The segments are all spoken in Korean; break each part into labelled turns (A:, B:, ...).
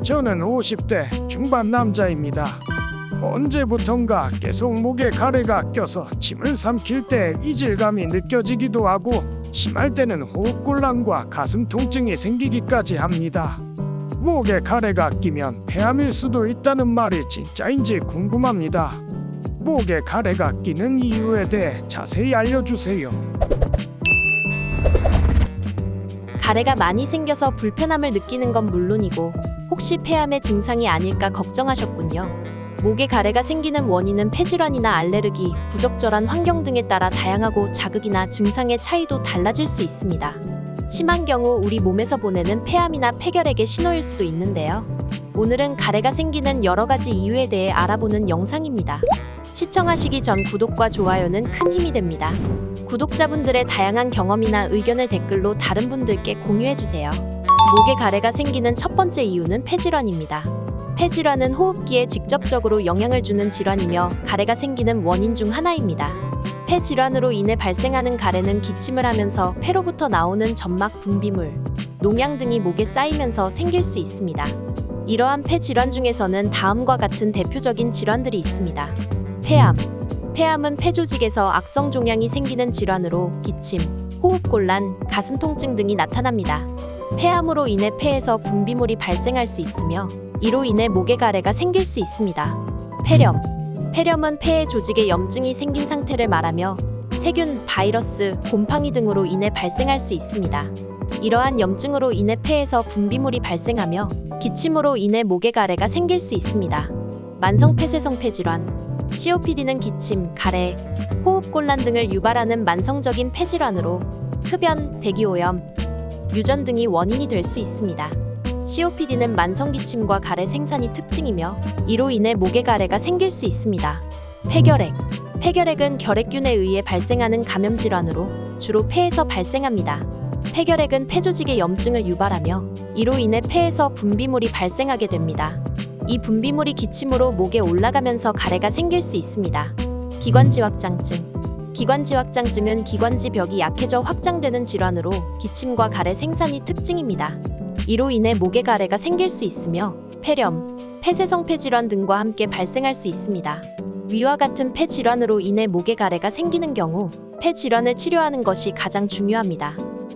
A: 저는 50대 중반 남자입니다. 언제부턴가 계속 목에 가래가 껴서 침을 삼킬 때 이질감이 느껴지기도 하고 심할 때는 호흡곤란과 가슴 통증이 생기기까지 합니다. 목에 가래가 끼면 폐암일 수도 있다는 말이 진짜인지 궁금합니다. 목에 가래가 끼는 이유에 대해 자세히 알려주세요.
B: 가래가 많이 생겨서 불편함을 느끼는 건 물론이고 혹시 폐암의 증상이 아닐까 걱정하셨군요. 목에 가래가 생기는 원인은 폐질환이나 알레르기, 부적절한 환경 등에 따라 다양하고 자극이나 증상의 차이도 달라질 수 있습니다. 심한 경우 우리 몸에서 보내는 폐암이나 폐결핵의 신호일 수도 있는데요. 오늘은 가래가 생기는 여러 가지 이유에 대해 알아보는 영상입니다. 시청하시기 전 구독과 좋아요는 큰 힘이 됩니다. 구독자분들의 다양한 경험이나 의견을 댓글로 다른 분들께 공유해주세요. 목에 가래가 생기는 첫 번째 이유는 폐질환입니다. 폐질환은 호흡기에 직접적으로 영향을 주는 질환이며 가래가 생기는 원인 중 하나입니다. 폐질환으로 인해 발생하는 가래는 기침을 하면서 폐로부터 나오는 점막 분비물, 농양 등이 목에 쌓이면서 생길 수 있습니다. 이러한 폐질환 중에서는 다음과 같은 대표적인 질환들이 있습니다. 폐암. 폐암은 폐조직에서 악성 종양이 생기는 질환으로 기침, 호흡곤란, 가슴 통증 등이 나타납니다. 폐암으로 인해 폐에서 분비물이 발생할 수 있으며 이로 인해 목에 가래가 생길 수 있습니다. 폐렴. 폐렴은 폐의 조직에 염증이 생긴 상태를 말하며 세균, 바이러스, 곰팡이 등으로 인해 발생할 수 있습니다. 이러한 염증으로 인해 폐에서 분비물이 발생하며 기침으로 인해 목에 가래가 생길 수 있습니다. 만성 폐쇄성 폐질환. COPD는 기침, 가래, 호흡곤란 등을 유발하는 만성적인 폐질환으로 흡연, 대기오염, 유전 등이 원인이 될 수 있습니다. COPD는 만성 기침과 가래 생산이 특징이며 이로 인해 목에 가래가 생길 수 있습니다. 폐결핵. 폐결핵은 결핵균에 의해 발생하는 감염 질환으로 주로 폐에서 발생합니다. 폐결핵은 폐조직의 염증을 유발하며 이로 인해 폐에서 분비물이 발생하게 됩니다. 이 분비물이 기침으로 목에 올라가면서 가래가 생길 수 있습니다. 기관지확장증. 기관지확장증은 기관지 벽이 약해져 확장되는 질환으로 기침과 가래 생산이 특징입니다. 이로 인해 목에 가래가 생길 수 있으며 폐렴, 폐쇄성 폐질환 등과 함께 발생할 수 있습니다. 위와 같은 폐질환으로 인해 목에 가래가 생기는 경우 폐질환을 치료하는 것이 가장 중요합니다.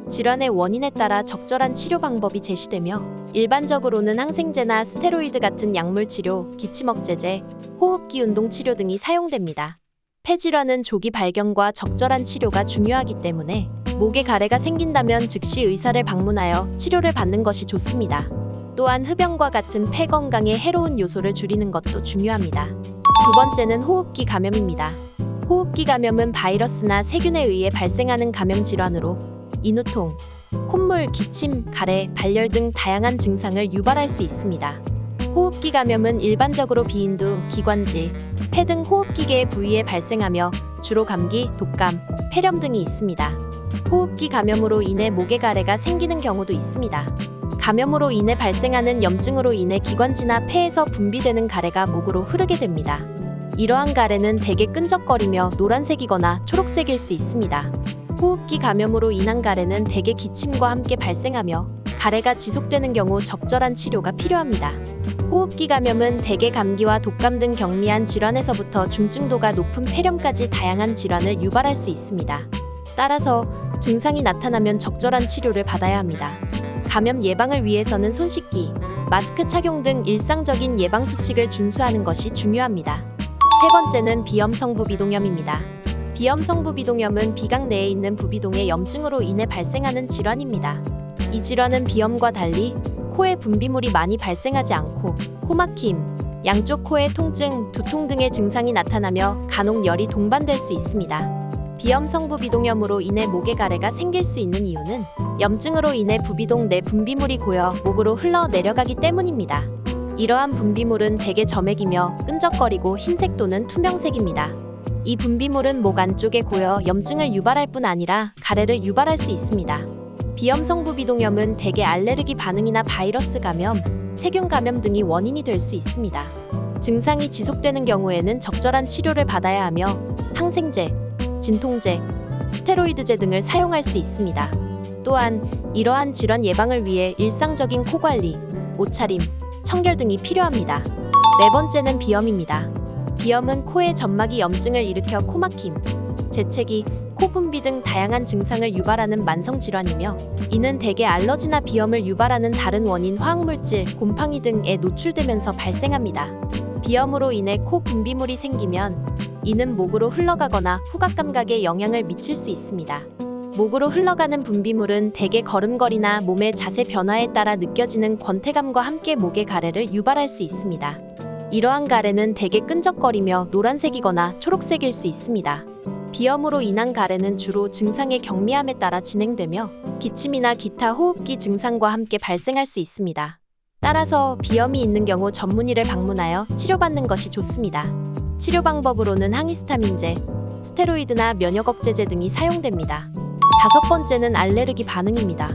B: 질환의 원인에 따라 적절한 치료 방법이 제시되며 일반적으로는 항생제나 스테로이드 같은 약물 치료, 기침 억제제, 호흡기 운동 치료 등이 사용됩니다. 폐질환은 조기 발견과 적절한 치료가 중요하기 때문에 목에 가래가 생긴다면 즉시 의사를 방문하여 치료를 받는 것이 좋습니다. 또한 흡연과 같은 폐 건강에 해로운 요소를 줄이는 것도 중요합니다. 두 번째는 호흡기 감염입니다. 호흡기 감염은 바이러스나 세균에 의해 발생하는 감염 질환으로 인후통, 콧물, 기침, 가래, 발열 등 다양한 증상을 유발할 수 있습니다. 호흡기 감염은 일반적으로 비인두, 기관지, 폐 등 호흡기계 부위에 발생하며 주로 감기, 독감, 폐렴 등이 있습니다. 호흡기 감염으로 인해 목에 가래가 생기는 경우도 있습니다. 감염으로 인해 발생하는 염증으로 인해 기관지나 폐에서 분비되는 가래가 목으로 흐르게 됩니다. 이러한 가래는 대개 끈적거리며 노란색이거나 초록색일 수 있습니다. 호흡기 감염으로 인한 가래는 대개 기침과 함께 발생하며 가래가 지속되는 경우 적절한 치료가 필요합니다. 호흡기 감염은 대개 감기와 독감 등 경미한 질환에서부터 중증도가 높은 폐렴까지 다양한 질환을 유발할 수 있습니다. 따라서 증상이 나타나면 적절한 치료를 받아야 합니다. 감염 예방을 위해서는 손 씻기, 마스크 착용 등 일상적인 예방 수칙을 준수하는 것이 중요합니다. 세 번째는 비염성 부비동염입니다. 비염성 부비동염은 비강 내에 있는 부비동의 염증으로 인해 발생하는 질환입니다. 이 질환은 비염과 달리 코에 분비물이 많이 발생하지 않고 코막힘, 양쪽 코의 통증, 두통 등의 증상이 나타나며 간혹 열이 동반될 수 있습니다. 비염성 부비동염으로 인해 목에 가래가 생길 수 있는 이유는 염증으로 인해 부비동 내 분비물이 고여 목으로 흘러 내려가기 때문입니다. 이러한 분비물은 대개 점액이며 끈적거리고 흰색 또는 투명색입니다. 이 분비물은 목 안쪽에 고여 염증을 유발할 뿐 아니라 가래를 유발할 수 있습니다. 비염성 부비동염은 대개 알레르기 반응이나 바이러스 감염, 세균 감염 등이 원인이 될 수 있습니다. 증상이 지속되는 경우에는 적절한 치료를 받아야 하며 항생제, 진통제, 스테로이드제 등을 사용할 수 있습니다. 또한 이러한 질환 예방을 위해 일상적인 코 관리, 옷차림, 청결 등이 필요합니다. 네 번째는 비염입니다. 비염은 코의 점막이 염증을 일으켜 코막힘, 재채기, 코 분비 등 다양한 증상을 유발하는 만성 질환이며 이는 대개 알러지나 비염을 유발하는 다른 원인 화학물질, 곰팡이 등에 노출되면서 발생합니다. 비염으로 인해 코 분비물이 생기면 이는 목으로 흘러가거나 후각 감각에 영향을 미칠 수 있습니다. 목으로 흘러가는 분비물은 대개 걸음걸이나 몸의 자세 변화에 따라 느껴지는 권태감과 함께 목의 가래를 유발할 수 있습니다. 이러한 가래는 대개 끈적거리며 노란색이거나 초록색일 수 있습니다. 비염으로 인한 가래는 주로 증상의 경미함에 따라 진행되며 기침이나 기타 호흡기 증상과 함께 발생할 수 있습니다. 따라서 비염이 있는 경우 전문의를 방문하여 치료받는 것이 좋습니다. 치료 방법으로는 항히스타민제, 스테로이드나 면역억제제 등이 사용됩니다. 다섯 번째는 알레르기 반응입니다.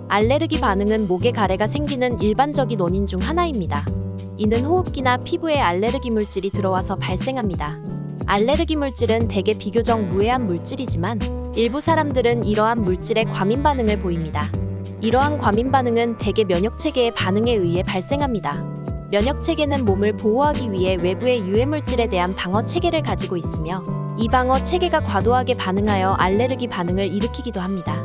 B: 알레르기 반응은 목에 가래가 생기는 일반적인 원인 중 하나입니다. 이는 호흡기나 피부에 알레르기 물질이 들어와서 발생합니다. 알레르기 물질은 대개 비교적 무해한 물질이지만 일부 사람들은 이러한 물질에 과민 반응을 보입니다. 이러한 과민 반응은 대개 면역 체계의 반응에 의해 발생합니다. 면역 체계는 몸을 보호하기 위해 외부의 유해 물질에 대한 방어 체계를 가지고 있으며 이 방어 체계가 과도하게 반응하여 알레르기 반응을 일으키기도 합니다.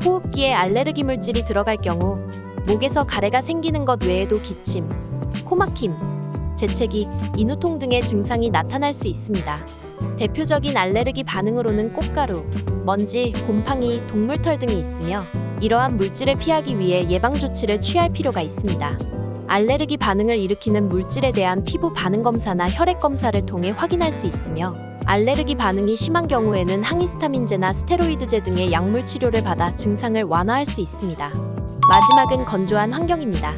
B: 호흡기에 알레르기 물질이 들어갈 경우 목에서 가래가 생기는 것 외에도 기침, 코막힘, 재채기, 인후통 등의 증상이 나타날 수 있습니다. 대표적인 알레르기 반응으로는 꽃가루, 먼지, 곰팡이, 동물털 등이 있으며 이러한 물질을 피하기 위해 예방 조치를 취할 필요가 있습니다. 알레르기 반응을 일으키는 물질에 대한 피부 반응 검사나 혈액 검사를 통해 확인할 수 있으며 알레르기 반응이 심한 경우에는 항히스타민제나 스테로이드제 등의 약물 치료를 받아 증상을 완화할 수 있습니다. 마지막은 건조한 환경입니다.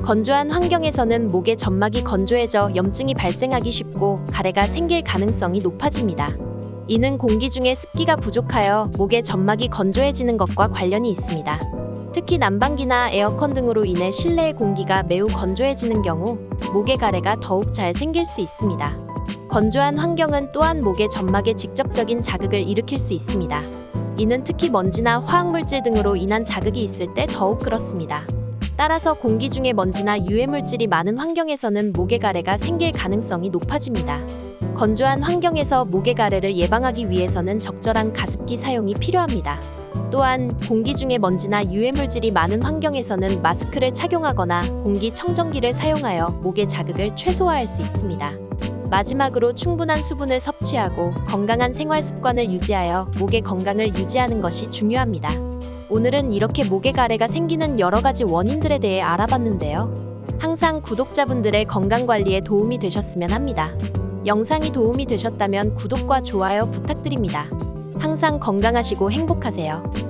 B: 건조한 환경에서는 목의 점막이 건조해져 염증이 발생하기 쉽고 가래가 생길 가능성이 높아집니다. 이는 공기 중에 습기가 부족하여 목의 점막이 건조해지는 것과 관련이 있습니다. 특히 난방기나 에어컨 등으로 인해 실내의 공기가 매우 건조해지는 경우 목의 가래가 더욱 잘 생길 수 있습니다. 건조한 환경은 또한 목의 점막에 직접적인 자극을 일으킬 수 있습니다. 이는 특히 먼지나 화학물질 등으로 인한 자극이 있을 때 더욱 그렇습니다. 따라서 공기 중에 먼지나 유해물질이 많은 환경에서는 목의 가래가 생길 가능성이 높아집니다. 건조한 환경에서 목의 가래를 예방하기 위해서는 적절한 가습기 사용이 필요합니다. 또한 공기 중에 먼지나 유해물질이 많은 환경에서는 마스크를 착용하거나 공기청정기를 사용하여 목의 자극을 최소화할 수 있습니다. 마지막으로 충분한 수분을 섭취하고 건강한 생활 습관을 유지하여 목의 건강을 유지하는 것이 중요합니다. 오늘은 이렇게 목의 가래가 생기는 여러 가지 원인들에 대해 알아봤는데요. 항상 구독자분들의 건강 관리에 도움이 되셨으면 합니다. 영상이 도움이 되셨다면 구독과 좋아요 부탁드립니다. 항상 건강하시고 행복하세요.